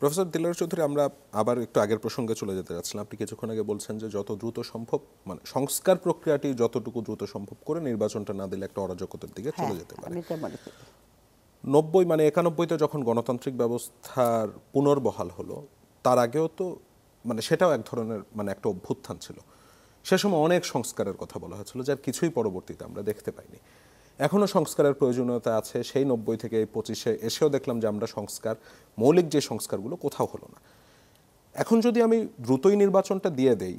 Professor Dilwar Chowdhury, আমরা আবার একটু আগের প্রসঙ্গে চলে যেতে যাচ্ছিলাম। আপনি কিছুক্ষণ আগে বলছেন যে যত দ্রুত সম্ভব, মানে সংস্কার প্রক্রিয়াটি যতটুকু দ্রুত সম্ভব করে নির্বাচনটা না দিলে একটা অরাজকতার দিকে চলে যেতে পারে। 90 মানে 91-তে যখন গণতান্ত্রিক ব্যবস্থার পুনর্বহাল হলো, তার আগেও তো মানে সেটাও এক ধরনের মানে একটা অভ্যুত্থান ছিল। সে সময় অনেক সংস্কারের কথা বলা হয়েছিল, যার কিছুই পরবর্তীতে আমরা দেখতে পাইনি। এখনও সংস্কারের প্রয়োজনীয়তা আছে। সেই 90 থেকে এই 25-এ এসেও দেখলাম যে আমরা সংস্কার, মৌলিক যে সংস্কারগুলো কোথাও হলো না। এখন যদি আমি দ্রুতই নির্বাচনটা দিয়ে দেই,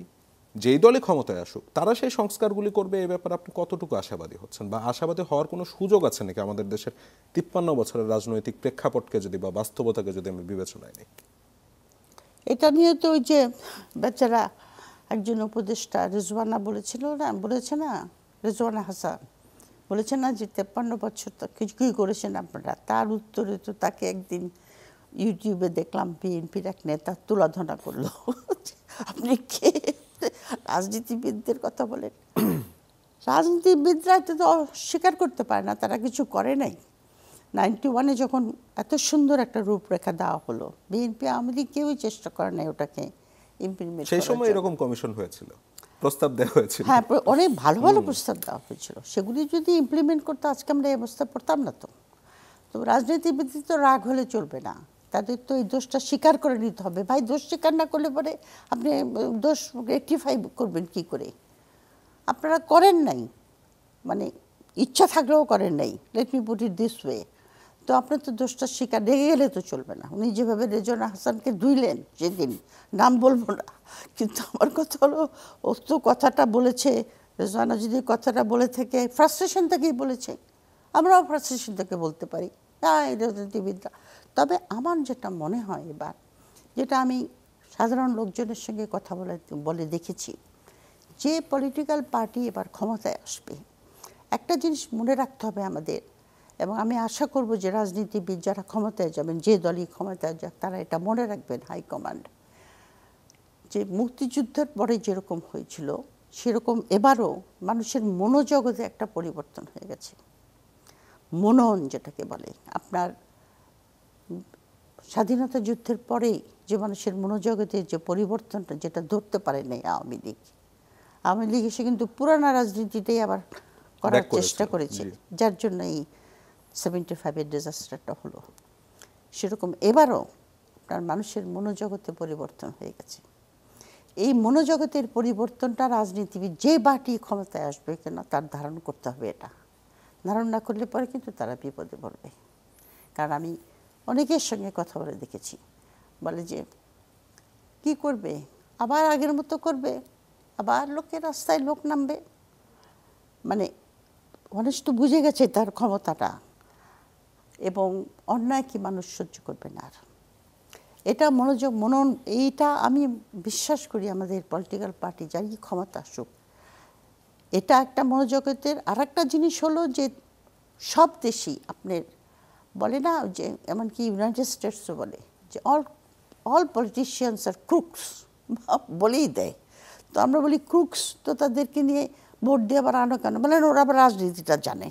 যেই দলে ক্ষমতায় আসুক তারা সেই সংস্কারগুলি করবে, এই ব্যাপারে আপনি কতটুকু আশাবাদী হচ্ছেন, বা আশাবাদী হওয়ার কোনো সুযোগ আছে নাকি আমাদের দেশের 53 বছরের রাজনৈতিক প্রেক্ষাপটকে যদি বা বাস্তবতাকে যদি আমি বিবেচনায় নিই? এটা নিয়ে তো ওই যে বেচারা একজন উপদেষ্টা রেজওয়ানা বলেছে না, রেজওয়ানা হাসান বলেছে না যে 53 বছর তো কিছু কী করেছেন আপনারা। তার উত্তরে তো তাকে একদিন ইউটিউবে দেখলাম বিএনপির এক নেতা তুলাধনা করলো, আপনি কে, রাজনীতিবিদদের কথা বলেন। রাজনীতিবিদরা তো স্বীকার করতে পারে না তারা কিছু করে নাই। 91-এ যখন এত সুন্দর একটা রূপরেখা দেওয়া হলো, বিএনপি আওয়ামী লীগ কেউই চেষ্টা করে নাই ওটাকে ইমপ্লিমেন্ট সেই সময় এরকম কমিশন হয়েছিল, প্রস্তাব দেওয়া হয়েছিল। হ্যাঁ, অনেক ভালো ভালো প্রস্তাব দেওয়া হয়েছিল। সেগুলি যদি ইমপ্লিমেন্ট করতে আজকে আমরা এই অবস্থা পড়তাম না। তো রাজনীতিবিদ তো রাগ হলে চলবে না, তাদের তো এই দোষটা স্বীকার করে নিতে হবে। ভাই, দোষ স্বীকার না করলে পরে আপনি দোষ রেকটিফাই করবেন কি করে? আপনারা করেন নাই, মানে ইচ্ছা থাকলেও করেন নাই, let me put it this way. তো আপনার তো দোষটা স্বীকার, রেগে গেলে তো চলবে না। উনি যেভাবে রেজওয়ানা হাসানকে ধুইলেন সেদিন, নাম বলবো না, কিন্তু আমার কথা হলো ও তো কথাটা বলেছে, রেজওয়ানা যদি কথাটা বলে থেকে ফ্রাস্ট্রেশন থেকেই বলেছে, আমরাও ফ্রাস্ট্রেশন থেকে বলতে পারি, হ্যাঁ এই রাজনীতিবিদরা। তবে আমার যেটা মনে হয় এবার, যেটা আমি সাধারণ লোকজনের সঙ্গে কথা বলে দেখেছি, যে পলিটিক্যাল পার্টি এবার ক্ষমতায় আসবে, একটা জিনিস মনে রাখতে হবে আমাদের, এবং আমি আশা করব যে রাজনীতিবিদ যারা ক্ষমতায় যাবেন, যে দলই ক্ষমতায় যাক, তারা এটা মনে রাখবেন, হাইকমান্ড, যে মুক্তিযুদ্ধের পরে যেরকম হয়েছিল সেরকম এবারও মানুষের মনোজগতে একটা পরিবর্তন হয়ে গেছে। মনন যেটাকে বলে, আপনার স্বাধীনতা যুদ্ধের পরেই যে মানুষের মনোজগতে যে পরিবর্তনটা, যেটা ধরতে পারে নাই আওয়ামী লীগ। আওয়ামী লীগ এসে কিন্তু পুরানা রাজনীতিটাই আবার করার চেষ্টা করেছে, যার জন্য এই 75-এর ডিজাস্টারটা হলো। সেরকম এবারও আপনার মানুষের মনোজগতে পরিবর্তন হয়ে গেছে। এই মনোজগতের পরিবর্তনটা রাজনীতিবিদ যে পার্টি ক্ষমতায় আসবে কেন তার ধারণ করতে হবে। এটা ধারণ না করলে পরে কিন্তু তারা বিপদে পড়বে। কারণ আমি অনেকের সঙ্গে কথা বলে দেখেছি, বলে যে কি করবে, আবার আগের মতো করবে, আবার লোকের রাস্তায় লোক নামবে। মানে মানুষ তো বুঝে গেছে তার ক্ষমতাটা, এবং অন্যায় কি মানুষ সহ্য করবে না। আর এটা মনন, এইটা আমি বিশ্বাস করি আমাদের পলিটিক্যাল পার্টি যারই ক্ষমতা আসুক, এটা একটা মনোজগতের। আর একটা জিনিস হলো যে সব দেশই আপনার বলে না, যে এমনকি ইউনাইটেড স্টেটসও বলে যে অল পলিটিশিয়ানস আর ক্রুকস, বলেই দেয়। তো আমরা বলি ক্রুকস, তো তাদেরকে নিয়ে ভোট দিয়ে আবার আনো কেন? বলেন ওরা আবার রাজনীতিটা জানে,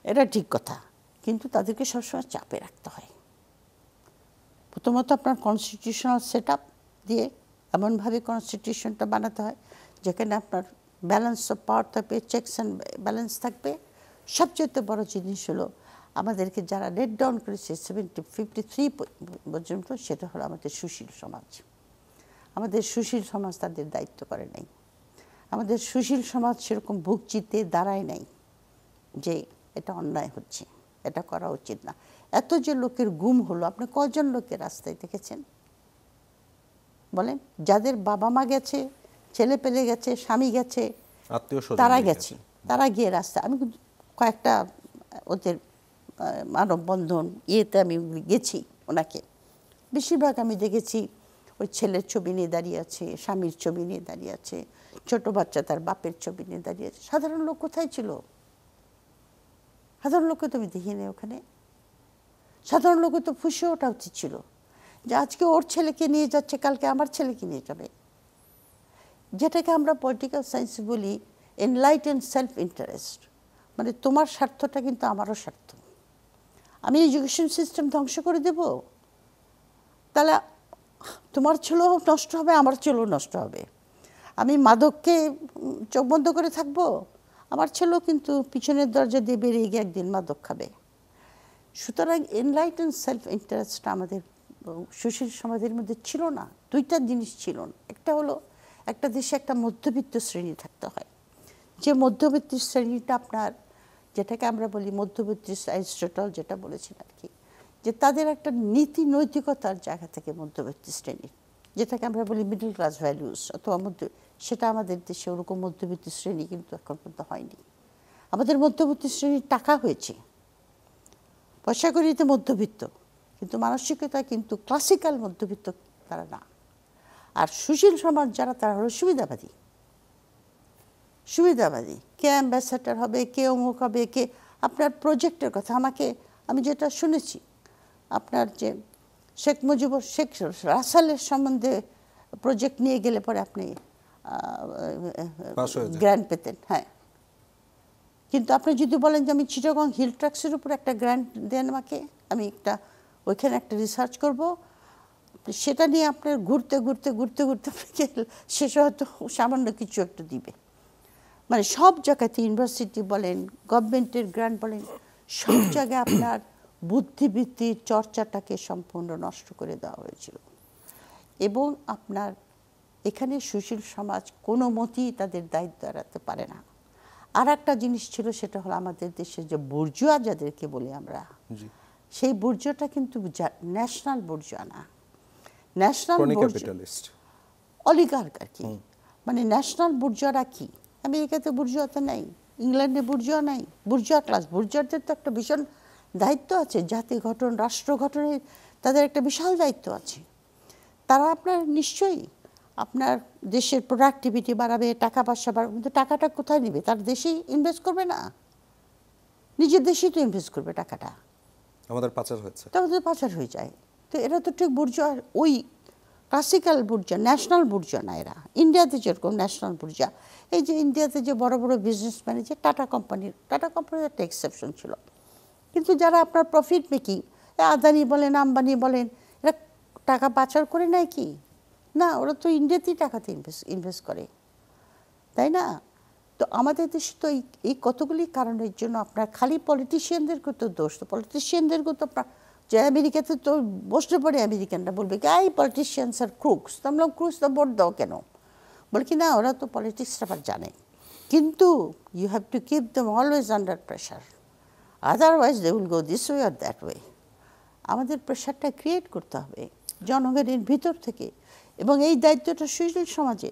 এটা ঠিক কথা, কিন্তু তাদেরকে সবসময় চাপে রাখতে হয়। প্রথমত আপনার কনস্টিটিউশনাল সেট আপ দিয়ে এমনভাবে কনস্টিটিউশনটা বানাতে হয় যেখানে আপনার ব্যালেন্স অফ পাওয়ার থাকবে, চেকস অ্যান্ড ব্যালেন্স থাকবে। সবচেয়ে বড় জিনিস হলো আমাদেরকে যারা লেট ডাউন করেছে 53 পর্যন্ত, সেটা হলো আমাদের সুশীল সমাজ। আমাদের সুশীল সমাজ তাদের দায়িত্ব করে নাই। আমাদের সুশীল সমাজ সেরকম বুক চিতে দাঁড়ায় নাই যে এটা অন্যায় হচ্ছে, এটা করা উচিত না। এত যে লোকের গুম হলো, আপনি কয়জন লোকের রাস্তায় দেখেছেন বলেন? যাদের বাবা মা গেছে, ছেলে পেলে গেছে, স্বামী গেছে, তারা গেছে, তারা গিয়ে রাস্তায়। আমি কয়েকটা ওদের মানববন্ধন ইয়েতে আমি গেছি, ওনাকে বেশিরভাগ আমি দেখেছি ওই ছেলের ছবি নিয়ে দাঁড়িয়ে আছে, স্বামীর ছবি নিয়ে দাঁড়িয়ে আছে, ছোট বাচ্চা তার বাপের ছবি নিয়ে দাঁড়িয়ে আছে। সাধারণ লোক কোথায় ছিল? সাধারণ লোককে তো আমি দেখিনি ওখানে। সাধারণ লোকে তো ফুসে ওঠা উচিত ছিল যে আজকে ওর ছেলেকে নিয়ে যাচ্ছে, কালকে আমার ছেলেকে নিয়ে যাবে। যেটাকে আমরা পলিটিক্যাল সায়েন্স বলি এনলাইটেন সেলফ ইন্টারেস্ট, মানে তোমার স্বার্থটা কিন্তু আমারও স্বার্থ। আমি এডুকেশন সিস্টেম ধ্বংস করে দেব, তাহলে তোমার ছেলেও নষ্ট হবে, আমার ছেলেও নষ্ট হবে। আমি মাদককে চোখ বন্ধ করে থাকবো, আমার ছেলেও কিন্তু পিছনের দরজা দিয়ে বেরিয়ে গিয়ে একদিন মাদক খাবে। সুতরাং এনলাইটেন সেলফ ইন্টারেস্টটা আমাদের সুশীল সমাজের মধ্যে ছিল না। দুইটা জিনিস ছিল না। একটা হলো একটা দেশে একটা মধ্যবিত্ত শ্রেণী থাকতে হয়, যে মধ্যবিত্ত শ্রেণীটা আপনার, যেটাকে আমরা বলি মধ্যবিত্ত, অ্যারিস্টটল যেটা বলেছেন আর কি, যে তাদের একটা নীতি নৈতিকতার জায়গা থেকে মধ্যবিত্ত শ্রেণীর, যেটাকে আমরা বলি মিডল ক্লাস ভ্যালুস অথবা সেটা আমাদের দেশে ওরকম মধ্যবিত্ত শ্রেণী কিন্তু এখন পর্যন্ত হয়নি। আমাদের মধ্যবিত্ত শ্রেণীর টাকা হয়েছে, পয়সা করিতে মধ্যবিত্ত, কিন্তু মানসিকতা কিন্তু ক্লাসিক্যাল মধ্যবিত্ত তারা না। আর সুশীল সমাজ যারা, তারা হলো সুবিধাবাদী। সুবিধাবাদী, কে অ্যাম্বাসেডর হবে, কে অমুক হবে, কে আপনার প্রজেক্টের কথা। আমি যেটা শুনেছি, আপনার যে শেখ রাসেলের সম্বন্ধে প্রজেক্ট নিয়ে গেলে পরে আপনি গ্র্যান্ট পেতেন। হ্যাঁ, কিন্তু আপনি যদি বলেন যে আমি চিটাগং হিল ট্র্যাক্সের উপর একটা গ্র্যান্ট দেন আমাকে, আমি ওইখানে একটা রিসার্চ করব, সেটা নিয়ে আপনার ঘুরতে ঘুরতে ঘুরতে ঘুরতে আপনাকে শেষে হয়তো সামান্য কিছু একটা দিবে। মানে সব জায়গাতে, ইউনিভার্সিটি বলেন, গভর্নমেন্টের গ্র্যান্ট বলেন, সব জায়গায় আপনার বুদ্ধিবৃত্তির চর্চাটাকে সম্পূর্ণ নষ্ট করে দেওয়া হয়েছিল। এবং আপনার এখানে সুশীল সমাজ কোনো মতেই তাদের দায়িত্ব এড়াতে পারে না। আর একটা জিনিস ছিল, সেটা হলো আমাদের দেশে যে বুর্জুয়া যাদেরকে বলি আমরা, সেই বুর্জুয়াটা কিন্তু ন্যাশনাল বুর্জুয়া না, ন্যাশনাল অলিগার্ক আর কি। মানে ন্যাশনাল বুর্জুয়ারা কি, আমেরিকাতে বুর্জুয়া তো নাই, ইংল্যান্ডে বুর্জুয়া নাই, বুর্জুয়া ক্লাস। বুর্জুয়াদের তো একটা ভীষণ দায়িত্ব আছে, জাতি গঠন, রাষ্ট্র গঠনের তাদের একটা বিশাল দায়িত্ব আছে। তারা আপনার নিশ্চয়ই আপনার দেশের প্রোডাক্টিভিটি বাড়াবে, টাকা পয়সা বাড়াবে, কিন্তু টাকাটা কোথায় নেবে? তার দেশেই ইনভেস্ট করবে না, নিজের দেশেই তো ইনভেস্ট করবে টাকাটা। আমাদের পাচার হচ্ছে, আমাদের পাচার হয়ে যায়। তো এরা তো ঠিক বুর্জুয়া, ওই ক্লাসিক্যাল বুর্জুয়া, ন্যাশনাল বুর্জুয়া না এরা। ইন্ডিয়াতে যেরকম ন্যাশনাল বুর্জুয়া, এই যে ইন্ডিয়াতে যে বড় বড় বিজনেসম্যান, যে টাটা কোম্পানির একটা এক্সেপশন ছিল, কিন্তু যারা আপনার প্রফিট মেকিং, আদানি বলেন, আম্বানি বলেন, এরা টাকা পাচার করে নেয় কি না? ওরা তো ইন্ডিয়াতেই টাকাতে ইনভেস্ট করে, তাই না? তো আমাদের দেশে তো এই কতগুলি কারণের জন্য আপনার খালি পলিটিশিয়ানদেরকে তো দোষ, তো পলিটিশিয়ানদেরকে তো আপনার, যে আমেরিকাতে তো বসতে পারে আমেরিকানরা বলবে কি এই পলিটিশিয়ানস আর ক্রুকস, তো আমরা ক্রুকস তো ভোট দাও কেন? বলে কি না, ওরা তো পলিটিক্সটা আবার জানে, কিন্তু you have to keep them always under pressure, otherwise they will go this way or that way. আমাদের প্রেশারটা ক্রিয়েট করতে হবে জনগণের ভিতর থেকে, এবং এই দায়িত্বটা সুশীল সমাজের।